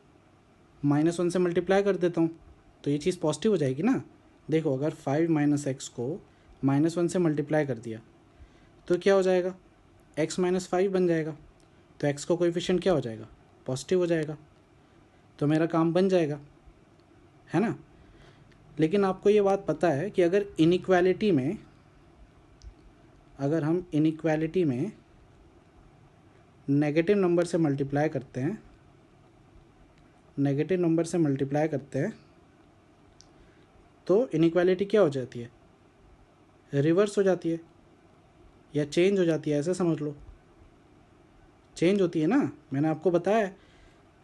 -1 से मल्टीप्लाई कर देता हूँ, तो ये चीज़ पॉजिटिव हो जाएगी ना। देखो, अगर 5 - x को -1 से मल्टीप्लाई कर दिया तो क्या हो जाएगा, x - 5 बन जाएगा। तो x का कोएफिशिएंट क्या हो जाएगा, पॉजिटिव हो जाएगा। तो मेरा काम बन जाएगा, है ना। लेकिन आपको ये बात पता है कि अगर इनइक्वालिटी में, अगर हम इनइक्वालिटी में नेगेटिव नंबर से मल्टीप्लाई करते हैं, नेगेटिव नंबर से मल्टीप्लाई करते हैं, तो इनइक्वालिटी क्या हो जाती है, रिवर्स हो जाती है या चेंज हो जाती है, ऐसे समझ लो। चेंज होती है ना, मैंने आपको बताया।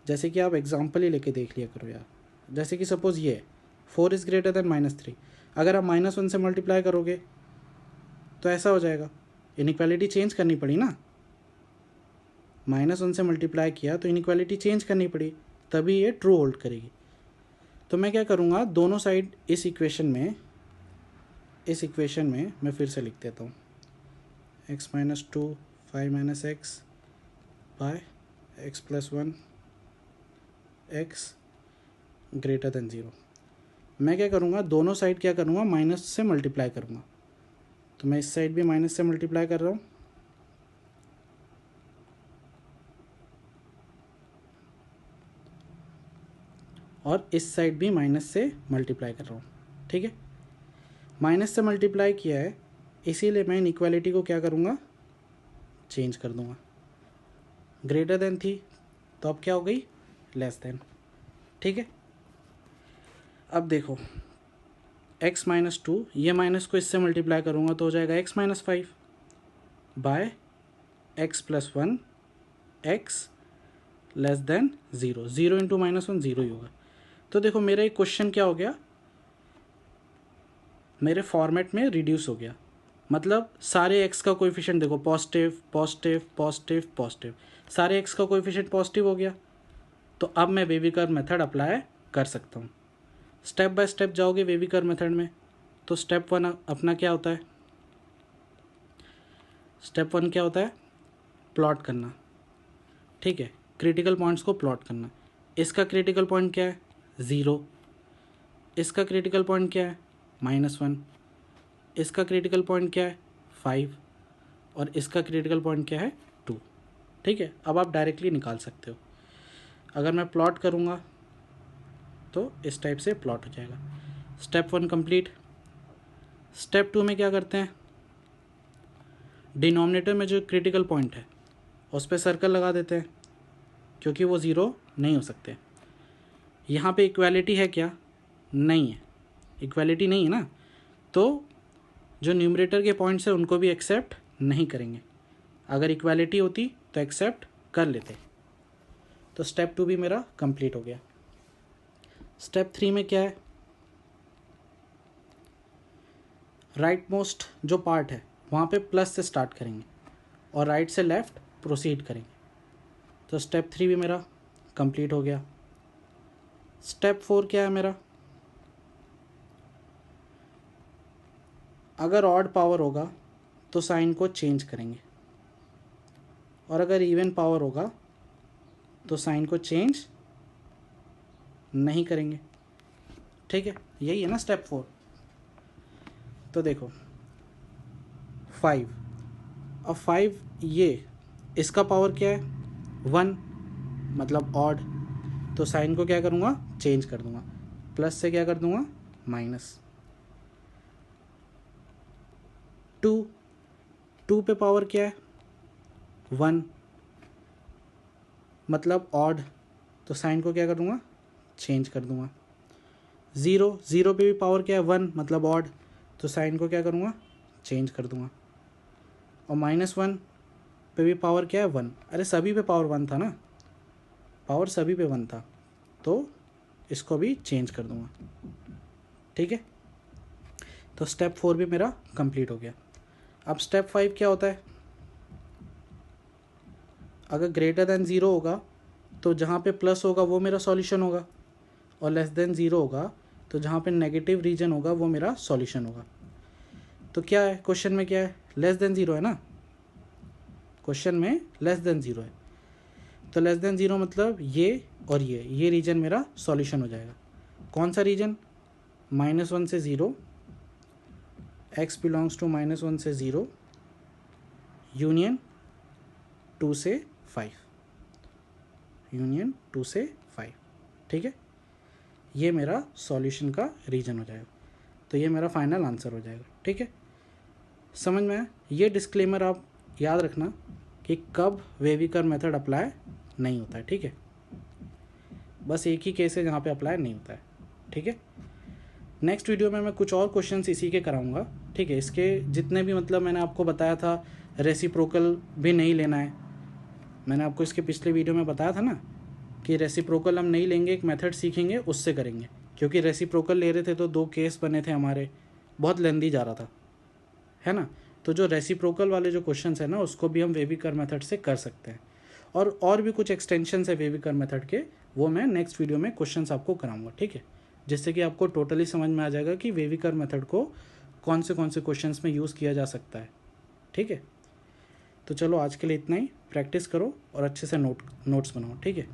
जैसे कि आप एग्जांपल ही लेके देख लिया करो यार। जैसे कि सपोज़ ये 4 इज़ ग्रेटर देन -3, अगर आप -1 से मल्टीप्लाई करोगे तो ऐसा हो जाएगा, इनइक्वालिटी चेंज करनी पड़ी ना। -1 से मल्टीप्लाई किया तो इनइक्वालिटी चेंज करनी पड़ी, तभी ये ट्रू होल्ड करेगी। तो मैं क्या करूँगा, दोनों साइड इस इक्वेशन में, इस इक्वेशन में मैं फिर से लिख देता हूँ, x - 2 5 - x by x + 1 x greater than 0। मैं क्या करूँगा, दोनों साइड क्या करूँगा, माइनस से मल्टीप्लाई करूँगा। तो मैं इस साइड भी माइनस से मल्टीप्लाई कर रहा हूँ, और इस साइड भी माइनस से मल्टीप्लाई कर रहा हूँ, ठीक है। माइनस से मल्टीप्लाई किया है, इसीलिए मैं इनइक्वालिटी को क्या करूँगा, चेंज कर दूँगा। ग्रेटर देन थी तो अब क्या हो गई, लेस देन, ठीक है। अब देखो x माइनस 2, ये माइनस को इससे मल्टीप्लाई करूँगा तो हो जाएगा x minus 5 by x plus 1 x less than 0। 0 into minus 1 0 ही होगा। तो देखो मेरा एक क्वेश्चन क्या हो गया, मेरे फॉर्मेट में रिड्यूस हो गया। मतलब सारे x का कोएफिशिएंट देखो पॉजिटिव पॉजिटिव पॉजिटिव पॉजिटिव, सारे x का कोएफिशिएंट पॉजिटिव हो गया। तो अब मैं वेवी कर्व मेथड अप्लाई कर सकता हूँ। स्टेप बाय स्टेप जाओगे वेवी कर्व मेथड में, तो स्टेप 1 अपना क्या होता है, स्टेप 1 क्या होता है, प्लॉट करना, ठीक है। क्रिटिकल पॉइंट्स को प्लॉट करना। इसका क्रिटिकल पॉइंट क्या है, 0। इसका क्रिटिकल पॉइंट क्या है, -1। इसका क्रिटिकल पॉइंट क्या है, 5। और इसका क्रिटिकल पॉइंट क्या है, 2, ठीक है। अब आप डायरेक्टली निकाल सकते हो। अगर मैं प्लॉट करूँगा तो इस टाइप से प्लॉट हो जाएगा। Step 1 complete. स्टेप 2 में क्या करते हैं, डिनोमिनेटर में जो क्रिटिकल पॉइंट है उस पर सर्कल लगा देते हैं, क्योंकि वो 0 नहीं हो सकते। यहाँ पे इक्वालिटी है क्या, नहीं है, इक्वालिटी नहीं है ना, तो जो न्यूमरेटर के पॉइंट्स है उनको भी एक्सेप्ट नहीं करेंगे। अगर इक्वालिटी होती तो एक्सेप्ट कर लेते। तो स्टेप 2 भी मेरा कंप्लीट हो गया। स्टेप 3 में क्या है, राइट मोस्ट जो पार्ट है वहाँ पे प्लस से स्टार्ट करेंगे और राइट से लेफ़्ट प्रोसीड करेंगे। तो स्टेप 3 भी मेरा कंप्लीट हो गया। स्टेप 4 क्या है मेरा, अगर ऑड पावर होगा तो साइन को चेंज करेंगे, और अगर इवन पावर होगा तो साइन को चेंज नहीं करेंगे, ठीक है। यही है ना स्टेप 4। तो देखो 5, अब 5 ये इसका पावर क्या है, 1, मतलब ऑड, तो साइन को क्या करूँगा, चेंज कर दूँगा, प्लस से क्या कर दूँगा, माइनस। 2 पे पावर क्या है, 1, मतलब ऑड, तो साइन को क्या कर दूँगा, चेंज कर दूँगा। 0 पे भी पावर क्या है, 1, मतलब ऑड, तो साइन को क्या करूँगा, चेंज कर दूँगा। और -1 पे भी पावर क्या है, 1, अरे सभी पे पावर 1 था ना, पावर सभी पे 1 था, तो इसको भी चेंज कर दूँगा, ठीक है। तो स्टेप 4 भी मेरा कंप्लीट हो गया। अब स्टेप 5 क्या होता है, अगर ग्रेटर देन 0 होगा तो जहाँ पे प्लस होगा वो मेरा सॉल्यूशन होगा, और लेस देन 0 होगा तो जहाँ पे नेगेटिव रीजन होगा वो मेरा सॉल्यूशन होगा। तो क्या है क्वेश्चन में, क्या है, लेस देन 0 है ना, क्वेश्चन में लेस देन 0 है। तो लेस देन 0 मतलब ये और ये रीजन मेरा सॉल्यूशन हो जाएगा। कौन सा रीजन, -1 से 0, x बिलोंग्स टू -1 से 0 यूनियन 2 से 5, यूनियन 2 से 5, ठीक है। ये मेरा सॉल्यूशन का रीजन हो जाएगा। तो ये मेरा फाइनल आंसर हो जाएगा, ठीक है। समझ में आया। ये डिस्क्लेमर आप याद रखना कि कब वेवी कर्व मेथड अप्लाई नहीं होता है, ठीक है। बस एक ही केस है जहाँ पे अप्लाई नहीं होता है, ठीक है। नेक्स्ट वीडियो में मैं कुछ और क्वेश्चंस इसी के कराऊंगा, ठीक है। इसके जितने भी मतलब मैंने आपको बताया था, रेसिप्रोकल भी नहीं लेना है। मैंने आपको इसके पिछले वीडियो में बताया था ना कि रेसिप्रोकल हम नहीं लेंगे, एक मेथड सीखेंगे उससे करेंगे, क्योंकि रेसिप्रोकल ले रहे थे तो 2 केस बने थे हमारे, बहुत लेंदी जा रहा था, है ना। तो जो रेसिप्रोकल वाले जो क्वेश्चंस है ना उसको भी हम वेवी कर्व मेथड से कर सकते हैं। और भी कुछ एक्सटेंशंस है वेवी कर्व मेथड के, वो मैं नेक्स्ट वीडियो में क्वेश्चंस आपको कराऊंगा, ठीक है। जिससे कि आपको टोटली समझ में आ जाएगा कि वेवी कर्व मेथड को कौन से क्वेश्चंस में यूज़ किया जा सकता है, ठीक है। तो चलो आज के लिए इतना ही, प्रैक्टिस करो और अच्छे से नोट्स बनाओ, ठीक है।